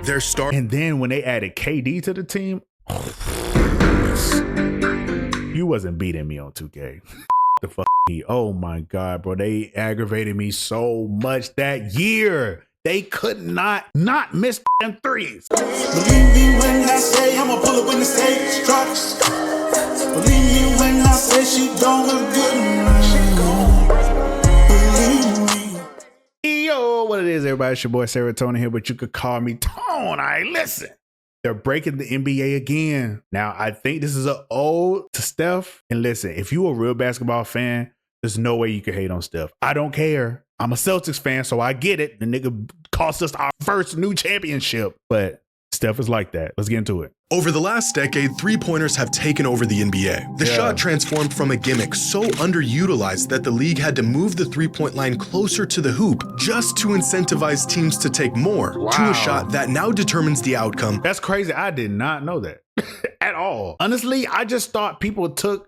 their star. And then when they added KD to the team, you wasn't beating me on 2K. The fuck me. Oh my God, bro. They aggravated me so much that year. They could not miss them threes. Believe me when I say I'ma pull up when the stage drops. Believe me when I say she don't look good. Believe me. Yo, what it is, everybody? It's your boy Srotonn here, but you could call me Tone. All right, listen. They're breaking the NBA again. Now, I think this is an ode to Steph. And listen, if you a real basketball fan, there's no way you can hate on Steph. I don't care. I'm a Celtics fan, so I get it. The nigga cost us our first new championship. But Steph is like that. Let's get into it. Over the last decade, three-pointers have taken over the NBA. The shot transformed from a gimmick so underutilized that the league had to move the three-point line closer to the hoop just to incentivize teams to take more to a shot that now determines the outcome. That's crazy. I did not know that at all. Honestly, I just thought people took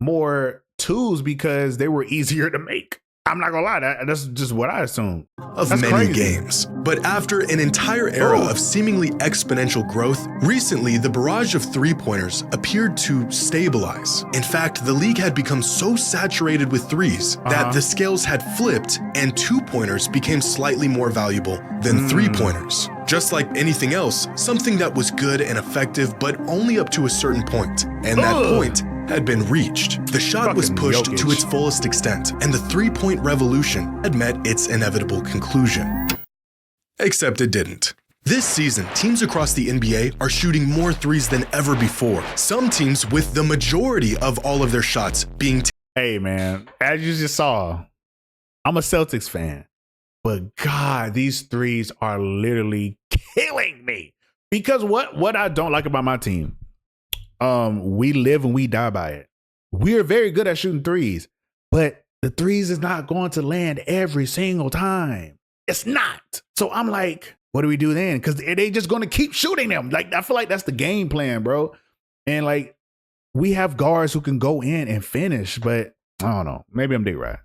more twos because they were easier to make. I'm not gonna lie, that's just what I assumed. Of many games. But after an entire era of seemingly exponential growth, recently the barrage of three-pointers appeared to stabilize. In fact, the league had become so saturated with threes that the scales had flipped and two-pointers became slightly more valuable than three-pointers. Just like anything else, something that was good and effective, but only up to a certain point. And that point had been reached. The shot was pushed to its fullest extent, and the three-point revolution had met its inevitable conclusion. Except it didn't. This season, teams across the NBA are shooting more threes than ever before. Some teams with the majority of all of their shots being Hey man, as you just saw, I'm a Celtics fan, but God, these threes are literally killing me. Because what I don't like about my team, we live and we die by it. We're very good at shooting threes, but the threes is not going to land every single time. It's not. So I'm like, what do we do then? Because they just going to keep shooting them. Like, I feel like that's the game plan, bro. And like, we have guards who can go in and finish, but I don't know. Maybe I'm dead right.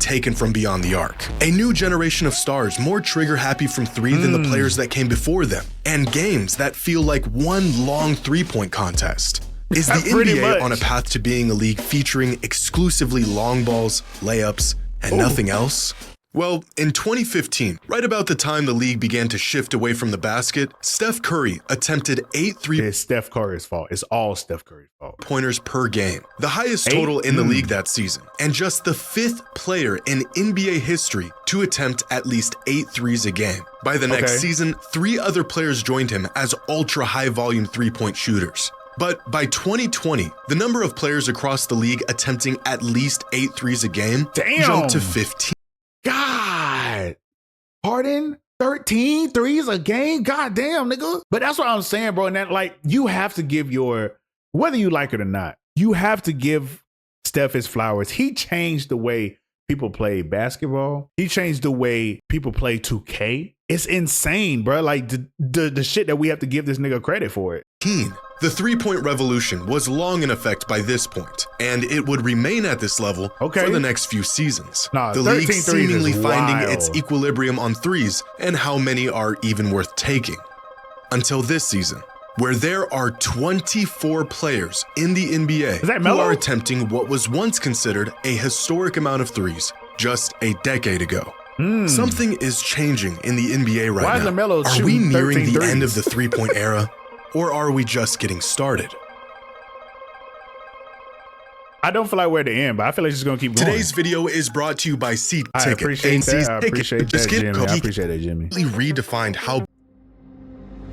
Taken from beyond the arc. A new generation of stars more trigger happy from three than the players that came before them. And games that feel like one long three-point contest. Is the NBA on a path to being a league featuring exclusively long balls, layups, and nothing else? Well, in 2015, right about the time the league began to shift away from the basket, Steph Curry attempted 8 It's Steph Curry's fault. It's all Steph Curry's fault. Pointers per game, the highest total in the league that season, and just the 5th player in NBA history to attempt at least 8 threes a game. By the next season, 3 other players joined him as ultra high volume three-point shooters. But by 2020, the number of players across the league attempting at least 8 threes a game jumped to 15. God, Harden, 13 threes a game? God damn, nigga. But that's what I'm saying, bro. And that, like, you have to give whether you like it or not, you have to give Steph his flowers. He changed the way people play basketball. He changed the way people play 2K. It's insane, bro. Like, the shit that we have to give this nigga credit for it. The three-point revolution was long in effect by this point, and it would remain at this level for the next few seasons. The league seemingly finding its equilibrium on threes and how many are even worth taking. Until this season, where there are 24 players in the NBA who are attempting what was once considered a historic amount of threes just a decade ago. Something is changing in the NBA right now. Are we nearing the end of the three-point era? Or are we just getting started? I don't feel like we're at the end, but I feel like it's just going to keep going. Today's video is brought to you by SeatTicket. I appreciate that. I appreciate that, Jimmy. I appreciate that, Jimmy. Redefined how...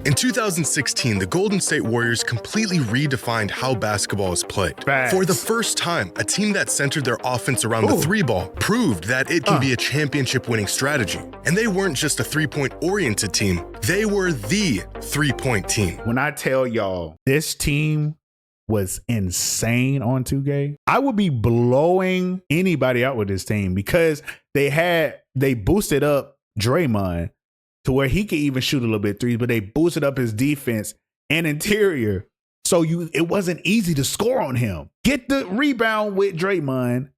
In 2016, the Golden State Warriors completely redefined how basketball is played. For the first time, a team that centered their offense around the three ball proved that it can be a championship-winning strategy. And they weren't just a three-point-oriented team, they were the three-point team. When I tell y'all, this team was insane on 2K, I would be blowing anybody out with this team because they boosted up Draymond to where he could even shoot a little bit threes, but they boosted up his defense and interior. So it wasn't easy to score on him. Get the rebound with Draymond.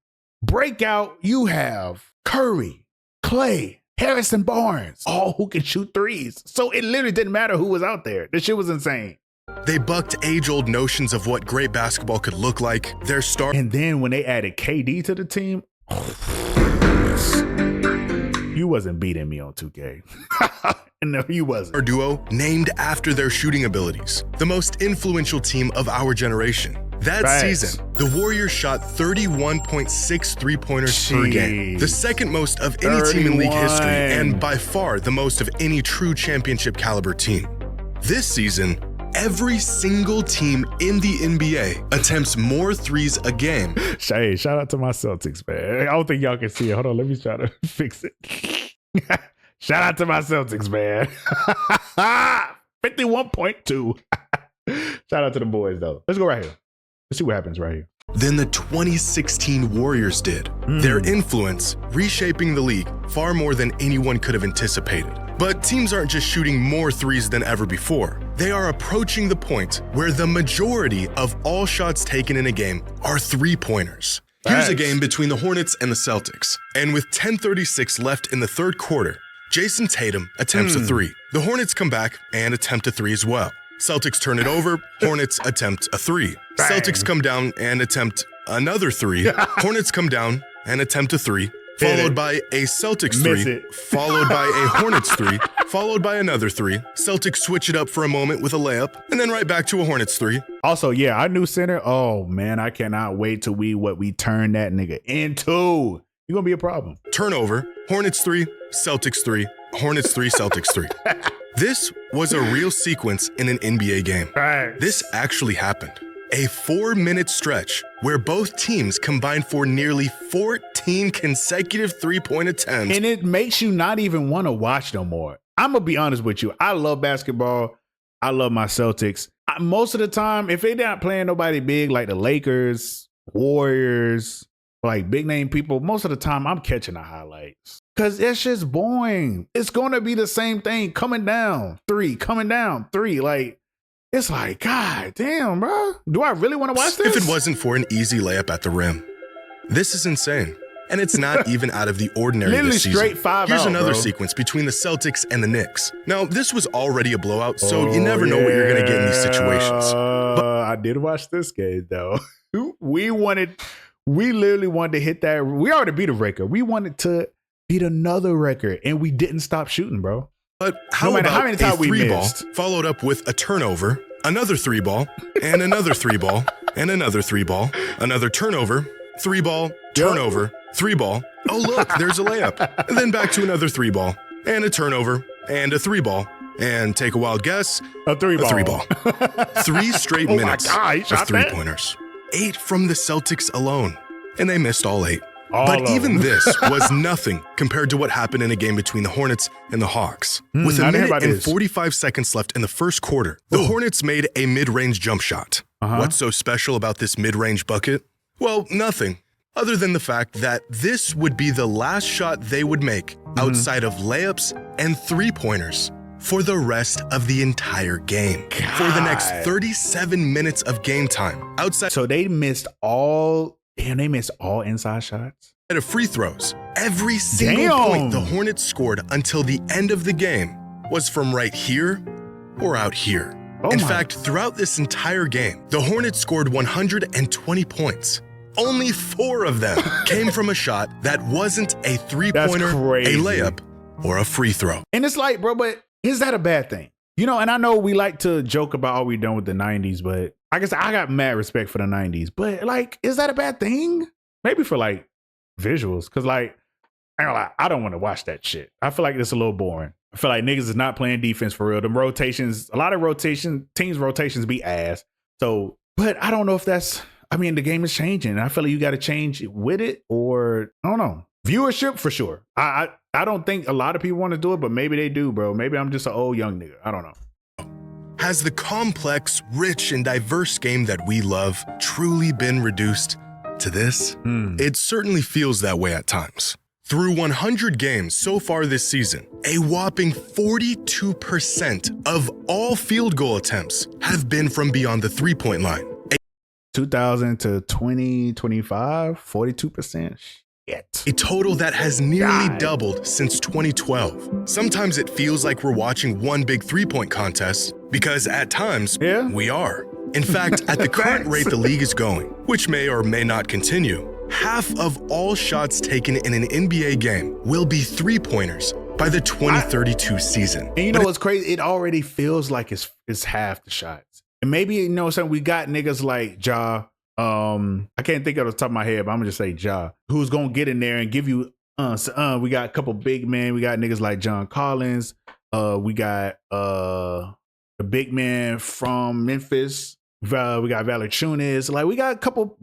Breakout, you have Curry, Clay, Harrison Barnes, all who can shoot threes. So it literally didn't matter who was out there. This shit was insane. They bucked age-old notions of what great basketball could look like. Their star, And then when they added KD to the team, you wasn't beating me on 2K. No, you wasn't. our duo, named after their shooting abilities, the most influential team of our generation. That Facts. season, the Warriors shot 31.6 three-pointers per game, the second most of any team in league history, 31. and by far the most of any true championship caliber team. This season, every single team in the NBA attempts more threes a game. Hey, shout out to my Celtics, man. I don't think y'all can see it. Hold on, let me try to fix it. Shout out to my Celtics, man. 51.2. Shout out to the boys, though. Let's go right here. Let's see what happens right here. Than the 2016 Warriors did. Their influence reshaping the league far more than anyone could have anticipated. But teams aren't just shooting more threes than ever before. They are approaching the point where the majority of all shots taken in a game are three-pointers. Here's a Facts. game between the Hornets and the Celtics. And with 10:36 left in the third quarter, Jason Tatum attempts a three. The Hornets come back and attempt a three as well. Celtics turn it over, Hornets attempt a three. Bang. Celtics come down and attempt another three. Hornets come down and attempt a three, Hit followed it. by a Celtics Miss three, it. followed by a Hornets three, followed by another three. Celtics switch it up for a moment with a layup, and then right back to a Hornets three. Also, yeah, our new center. Oh, man, I cannot wait till we turn that nigga into. You're going to be a problem. Turnover, Hornets three, Celtics three, Hornets three, Celtics three. This was a real sequence in an NBA game. Right. This actually happened. A 4-minute stretch where both teams combined for nearly 14 consecutive three-point attempts. And it makes you not even want to watch no more. I'm going to be honest with you. I love basketball. I love my Celtics. Most of the time, if they're not playing nobody big like the Lakers, Warriors, like big name people, most of the time I'm catching the highlights. Because it's just boring. It's going to be the same thing. Coming down, three. Coming down, three. Like, it's like, God damn, bro. Do I really want to watch this? If it wasn't for an easy layup at the rim. This is insane. And it's not even out of the ordinary Literally this season. straight 5 Here's out, another bro. sequence between the Celtics and the Knicks. Now, this was already a blowout, so you never know what you're going to get in these situations. I did watch this game, though. We literally wanted to hit that. We already beat a record. We wanted to beat another record, and we didn't stop shooting, bro. But how No matter about how many a times we three ball missed. followed up with a turnover, another three ball, and another three ball, and another three ball, another turnover, three ball, turnover, three ball. Oh, look, there's a layup. And then back to another three ball, and a turnover, and a three ball. And take a wild guess, A three ball. a three ball. 3 straight Oh my minutes God, he of shot that? three-pointers. 8 from the Celtics alone. And they missed all 8. All But of even them. this was nothing compared to what happened in a game between the Hornets and the Hawks. With I a didn't hear minute about and this. 45 seconds left in the first quarter, the Hornets made a mid-range jump shot. Uh-huh. What's so special about this mid-range bucket? Well, nothing. Other than the fact that this would be the last shot they would make outside of layups and three-pointers for the rest of the entire game. For the next God. 37 minutes of game time, outside So they missed all. Damn, they missed all inside shots. of free throws, every single Damn. point the Hornets scored until the end of the game was from right here or out here. Oh In my- fact, throughout this entire game, the Hornets scored 120 points. Only 4 of them came from a shot that wasn't a three-pointer, a crazy. layup, or a free throw. And it's like, bro, but is that a bad thing? You know, and I know we like to joke about all we done with the 90s, but I guess I got mad respect for the 90s. But like, is that a bad thing? Maybe for like visuals. Cause like, I ain't gonna lie, I don't want to watch that shit. I feel like it's a little boring. I feel like niggas is not playing defense for real. Them rotations, a lot of teams rotations be ass. So, but I don't know if that's, I mean, the game is changing. I feel like you got to change with it, or I don't know. Viewership for sure. I don't think a lot of people want to do it, but maybe they do, bro. Maybe I'm just an old young nigga. I don't know. Has the complex, rich, and diverse game that we love truly been reduced to this? It certainly feels that way at times. Through 100 games so far this season, a whopping 42% of all field goal attempts have been from beyond the three-point line. 2000 to 2025, 42%. It. a total that has nearly God. doubled since 2012. Sometimes it feels like we're watching one big three-point contest, because at times, Yeah. we are. In fact, at the current rate the league is going, which may or may not continue, half of all shots taken in an NBA game will be three-pointers by the 2032 season. And you know what's crazy? It already feels like it's half the shots. And maybe, you know, something we got niggas like Ja. I can't think of the top of my head, but I'm gonna just say Ja, who's gonna get in there and give you. We got a couple big men. We got niggas like John Collins. We got the big man from Memphis. We got Valanciunas. Like, we got a couple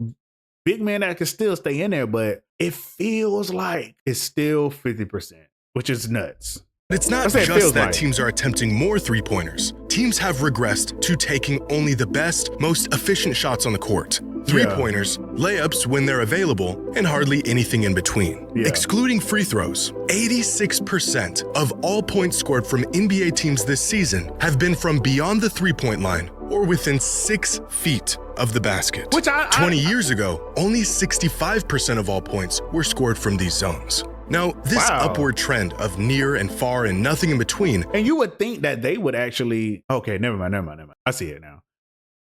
big men that can still stay in there, but it feels like it's still 50%, which is nuts. It's not just that teams are attempting more three-pointers. Teams have regressed to taking only the best, most efficient shots on the court. Three-pointers, layups when they're available, and hardly anything in between. Excluding free throws, 86% of all points scored from NBA teams this season have been from beyond the three-point line or within 6 feet of the basket. Which 20 years ago, only 65% of all points were scored from these zones. Now, this upward trend of near and far and nothing in between, and you would think that they would actually, okay, never mind. I see it now.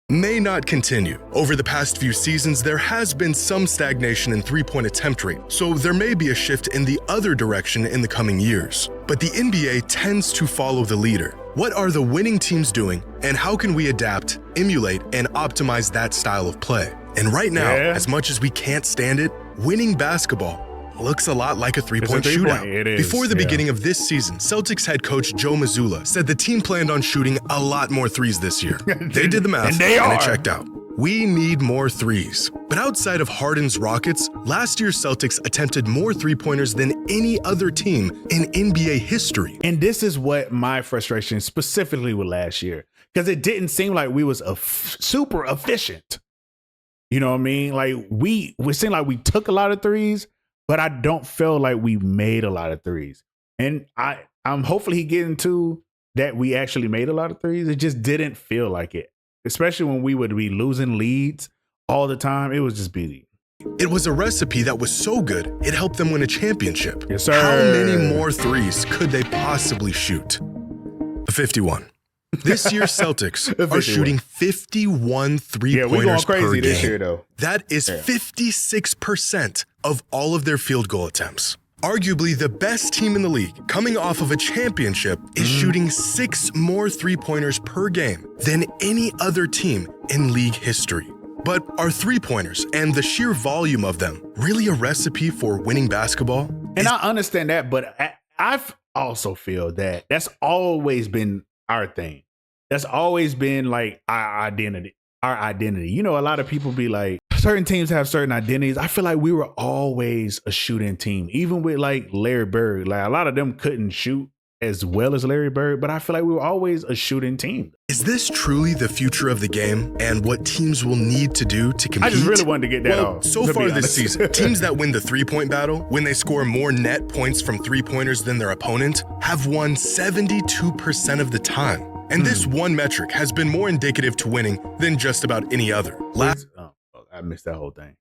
May not continue. Over the past few seasons, there has been some stagnation in three-point attempt rate, so there may be a shift in the other direction in the coming years. But the NBA tends to follow the leader. What are the winning teams doing, and how can we adapt, emulate, and optimize that style of play? And right now, as much as we can't stand it, winning basketball looks a lot like a three-point shootout. Before the beginning of this season, Celtics head coach Joe Mazzulla said the team planned on shooting a lot more threes this year. They did the math, and it checked out. We need more threes. But outside of Harden's Rockets, last year's Celtics attempted more three-pointers than any other team in NBA history. And this is what my frustration specifically with last year, because it didn't seem like we was super efficient. You know what I mean? Like, we seemed like we took a lot of threes, but I don't feel like we made a lot of threes. And I'm hopefully getting to that we actually made a lot of threes. It just didn't feel like it, especially when we would be losing leads all the time. It was just beating. It was a recipe that was so good, it helped them win a championship. Yes, sir. How many more threes could they possibly shoot? 51. This year's Celtics are shooting 51 three-pointers per game. This year, though. That is 56% of all of their field goal attempts. Arguably the best team in the league, coming off of a championship, is shooting 6 more three-pointers per game than any other team in league history. But are three-pointers and the sheer volume of them really a recipe for winning basketball? And I understand that, but I also feel that that's always been our thing. That's always been like our identity. You know, a lot of people be like, certain teams have certain identities. I feel like we were always a shooting team, even with like Larry Bird. Like, a lot of them couldn't shoot as well as Larry Bird, but I feel like we were always a shooting team. Is this truly the future of the game and what teams will need to do to compete? I just really wanted to get that off. So far this season, teams that win the three-point battle, when they score more net points from three-pointers than their opponent, have won 72% of the time. And this one metric has been more indicative to winning than just about any other. I missed that whole thing.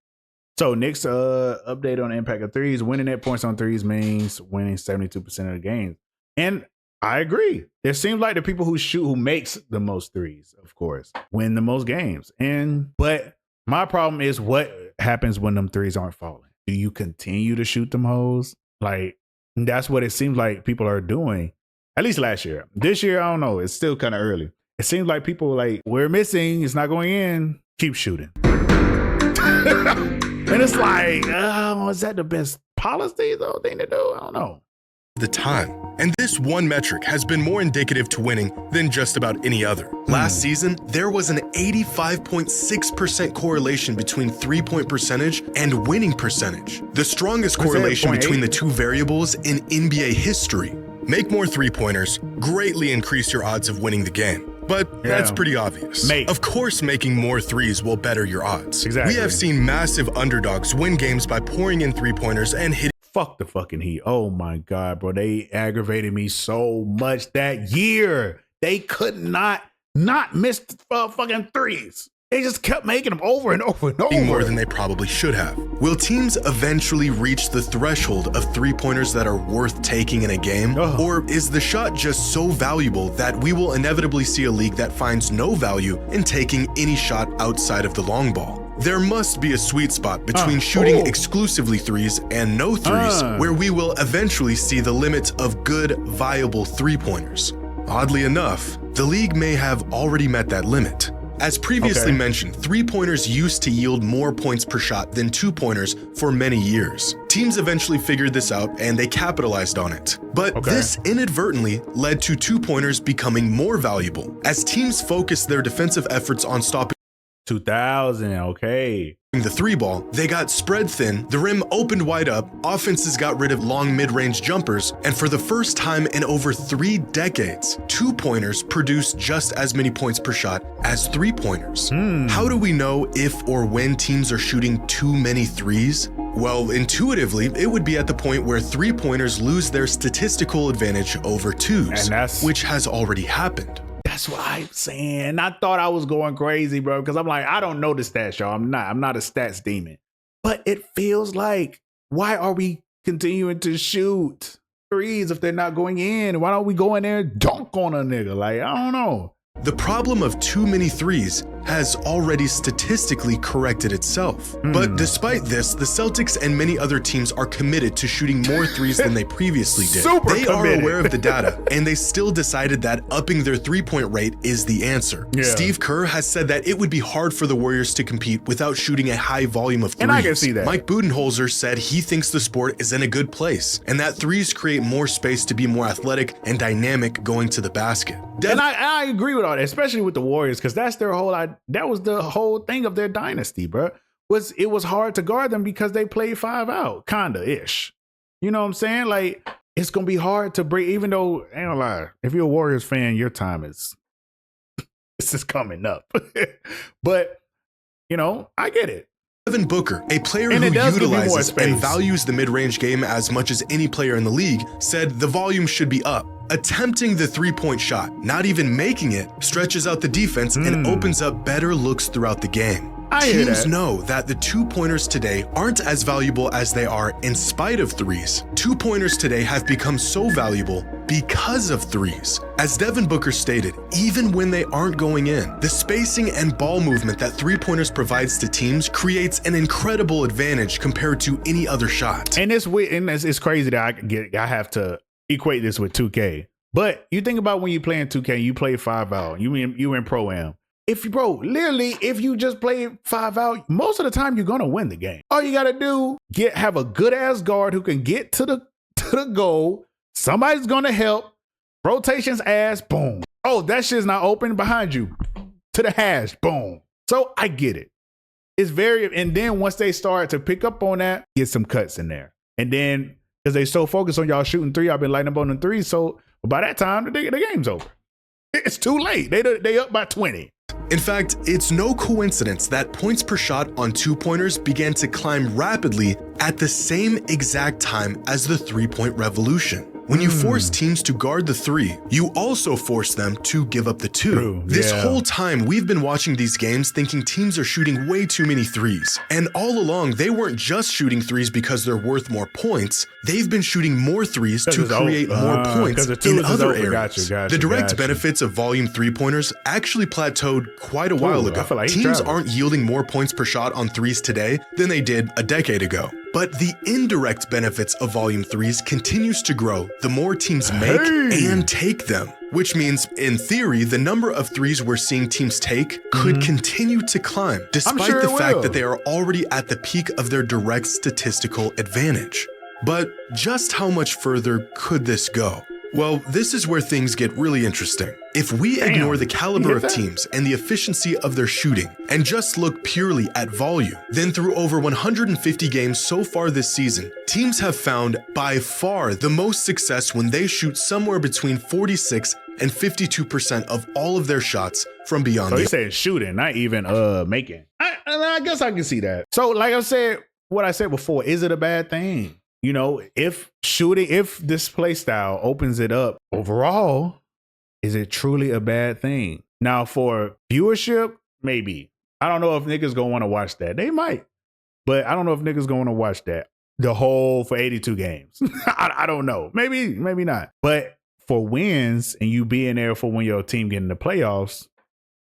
So Nick's update on the impact of threes. Winning net points on threes means winning 72% of the games. And I agree. It seems like the people who makes the most threes, of course, win the most games. But my problem is, what happens when them threes aren't falling? Do you continue to shoot them hoes? Like, that's what it seems like people are doing. At least last year. This year, I don't know. It's still kind of early. It seems like people like, we're missing. It's not going in. Keep shooting. And it's like, is that the best policy though thing to do? I don't know. The time. And this one metric has been more indicative to winning than just about any other. Last season, there was an 85.6% correlation between three-point percentage and winning percentage. The strongest correlation between the two variables in NBA history. Make more three-pointers, greatly increase your odds of winning the game. But that's pretty obvious. Of course, making more threes will better your odds. Exactly. We have seen massive underdogs win games by pouring in three-pointers and hitting. Fuck the fucking Heat. Oh my God, bro. They aggravated me so much that year. They could not miss fucking threes. They just kept making them over and over and over. More than they probably should have. Will teams eventually reach the threshold of three-pointers that are worth taking in a game? Or is the shot just so valuable that we will inevitably see a league that finds no value in taking any shot outside of the long ball? There must be a sweet spot between shooting exclusively threes and no threes, where we will eventually see the limit of good, viable three-pointers. Oddly enough, the league may have already met that limit. As previously mentioned, three-pointers used to yield more points per shot than two-pointers for many years. Teams eventually figured this out and they capitalized on it. But this inadvertently led to two-pointers becoming more valuable as teams focused their defensive efforts on stopping 2000, the three ball. They got spread thin, the rim opened wide up, offenses got rid of long mid-range jumpers, and for the first time in over 3 decades, two-pointers produced just as many points per shot as three-pointers. How do we know if or when teams are shooting too many threes? Well, intuitively, it would be at the point where three-pointers lose their statistical advantage over twos, which has already happened. That's what I'm saying. I thought I was going crazy, bro, because I'm like, I don't know the stats, y'all. I'm not a stats demon. But it feels like, why are we continuing to shoot threes if they're not going in? Why don't we go in there and dunk on a nigga? Like, I don't know. The problem of too many threes has already statistically corrected itself. But despite this, the Celtics and many other teams are committed to shooting more threes than they previously did. They are aware of the data, and they still decided that upping their three-point rate is the answer. Steve Kerr has said that it would be hard for the Warriors to compete without shooting a high volume of threes. And I can see that. Mike Budenholzer said he thinks the sport is in a good place, and that threes create more space to be more athletic and dynamic going to the basket. And I agree with all that, especially with the Warriors, because that's their whole that was the whole thing of their dynasty, bro. It was hard to guard them because they played 5 out, kinda ish. You know what I'm saying? Like, it's gonna be hard to break, even though, I ain't gonna lie, if you're a Warriors fan, your time is this is coming up. But you know, I get it. Devin Booker, a player who utilizes and values the mid-range game as much as any player in the league, said the volume should be up. Attempting the three-point shot, not even making it, stretches out the defense and opens up better looks throughout the game. Teams know that the two-pointers today aren't as valuable as they are in spite of threes. Two-pointers today have become so valuable because of threes. As Devin Booker stated, even when they aren't going in, the spacing and ball movement that three-pointers provides to teams creates an incredible advantage compared to any other shot. And it's crazy that I have to equate this with 2K. But you think about when you play in 2K, you play 5 out, you in Pro-Am. If you just play 5 out, most of the time you're gonna win the game. All you gotta do, have a good ass guard who can get to the goal. Somebody's gonna help. Rotations ass, boom. Oh, that shit's not open behind you. To the hash, boom. So I get it. And then once they start to pick up on that, get some cuts in there. And then because they so focused on y'all shooting 3, I've been lighting up on the 3. So by that time, the game's over. It's too late. They up by 20. In fact, it's no coincidence that points per shot on two-pointers began to climb rapidly at the same exact time as the three-point revolution. When you force teams to guard the 3, you also force them to give up the 2. This whole time, we've been watching these games thinking teams are shooting way too many 3s. And all along, they weren't just shooting 3s because they're worth more points. They've been shooting more 3s to create more points in other areas. The direct benefits of volume three-pointers actually plateaued quite a while ago. Teams aren't yielding more points per shot on 3s today than they did a decade ago. But the indirect benefits of volume 3s continues to grow the more teams make and take them, which means, in theory, the number of 3s we're seeing teams take could continue to climb, despite the fact that they are already at the peak of their direct statistical advantage. But just how much further could this go? Well, this is where things get really interesting. If we ignore the caliber of teams and the efficiency of their shooting and just look purely at volume, then through over 150 games so far this season, teams have found by far the most success when they shoot somewhere between 46 and 52% of all of their shots from beyond. So you saying shooting, not even making. I guess I can see that. So like I said, what I said before, is it a bad thing? You know, if this play style opens it up overall, is it truly a bad thing? Now for viewership, maybe. I don't know if niggas gonna want to watch that. They might, but I don't know if niggas gonna want to watch that the whole for 82 games. I don't know. Maybe not. But for wins and you being there for when your team get in the playoffs,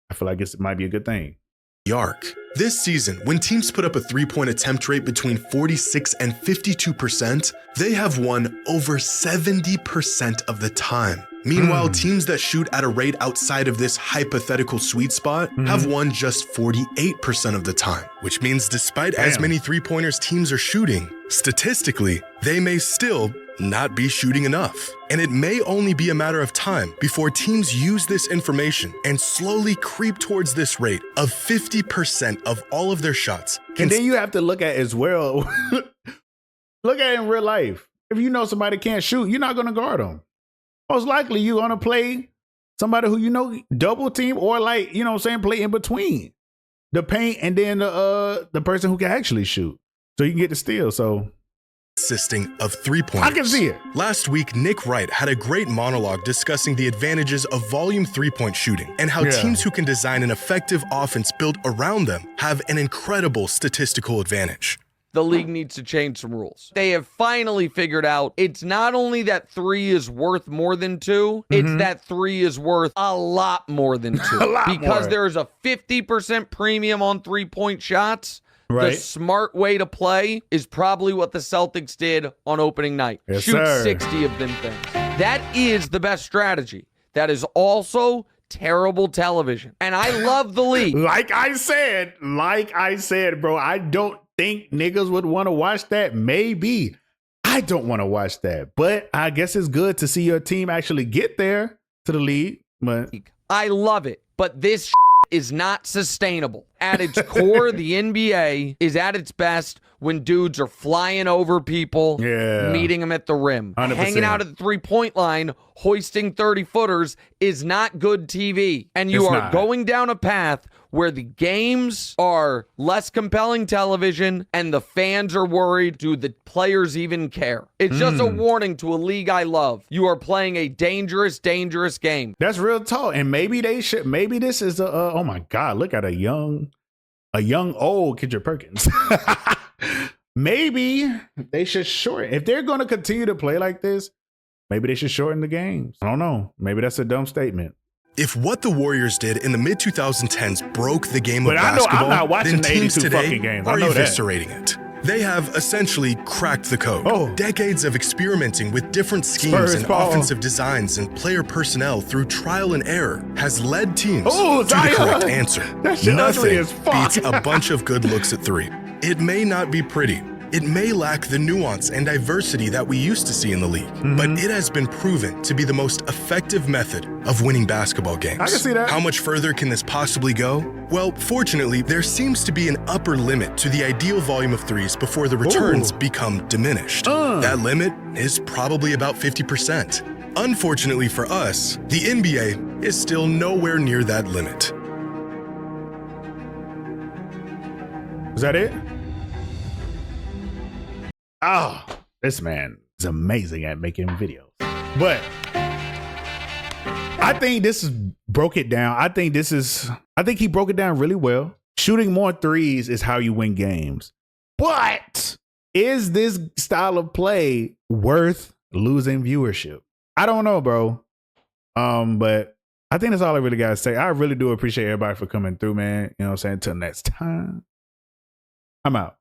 I feel like it might be a good thing. The arc. This season, when teams put up a three-point attempt rate between 46 and 52%, they have won over 70% of the time. Meanwhile, teams that shoot at a rate outside of this hypothetical sweet spot have won just 48% of the time, which means despite as many three-pointers teams are shooting, statistically, they may still not be shooting enough. And it may only be a matter of time before teams use this information and slowly creep towards this rate of 50% of all of their shots. And then you have to look at as well, look at it in real life. If you know somebody can't shoot, you're not going to guard them. Most likely you're going to play somebody who you know double team or like, you know what I'm saying, play in between the paint and then the person who can actually shoot. So you can get the steal. So consisting of three-pointers. I can see it. Last week, Nick Wright had a great monologue discussing the advantages of volume three-point shooting and how teams who can design an effective offense built around them have an incredible statistical advantage. The league needs to change some rules. They have finally figured out it's not only that 3 is worth more than 2, it's that 3 is worth a lot more than 2. Because there's a 50% premium on three-point shots. The smart way to play is probably what the Celtics did on opening night. Yes, Shoot sir. 60 of them things. That is the best strategy. That is also terrible television. And I love the league. Like I said, bro, I don't think niggas would want to watch that. Maybe. I don't want to watch that. But I guess it's good to see your team actually get there to the league. But I love it. But this is not sustainable. At its core, the NBA is at its best when dudes are flying over people, meeting them at the rim. 100%. Hanging out at the three-point line, hoisting 30-footers is not good TV. And you are going down a path where the games are less compelling television and the fans are worried, do the players even care? It's just a warning to a league I love. You are playing a dangerous, dangerous game. that's real talk. And maybe they should, maybe this is oh my God, look at a young old Kendrick Perkins. Maybe they should shorten. If they're going to continue to play like this, maybe they should shorten the games. I don't know. Maybe that's a dumb statement. If what the Warriors did in the mid-2010s broke the game of But I know basketball, I'm not watching then the teams 82 today fucking games. I are know that. eviscerating it. They have essentially cracked the code. Oh. Decades of experimenting with different schemes Spurs and ball. offensive designs and player personnel through trial and error has led teams Oh, to the Zion. correct answer. That shit ugly Nothing as fuck. beats a bunch of good looks at three. It may not be pretty. It may lack the nuance and diversity that we used to see in the league, but it has been proven to be the most effective method of winning basketball games. I can see that. How much further can this possibly go? Well, fortunately, there seems to be an upper limit to the ideal volume of threes before the returns become diminished. That limit is probably about 50%. Unfortunately for us, the NBA is still nowhere near that limit. Is that it? Oh, this man is amazing at making videos. But I think this is broke it down. I think he broke it down really well. Shooting more threes is how you win games. But is this style of play worth losing viewership? I don't know, bro. But I think that's all I really got to say. I really do appreciate everybody for coming through, man. You know what I'm saying? Until next time, I'm out.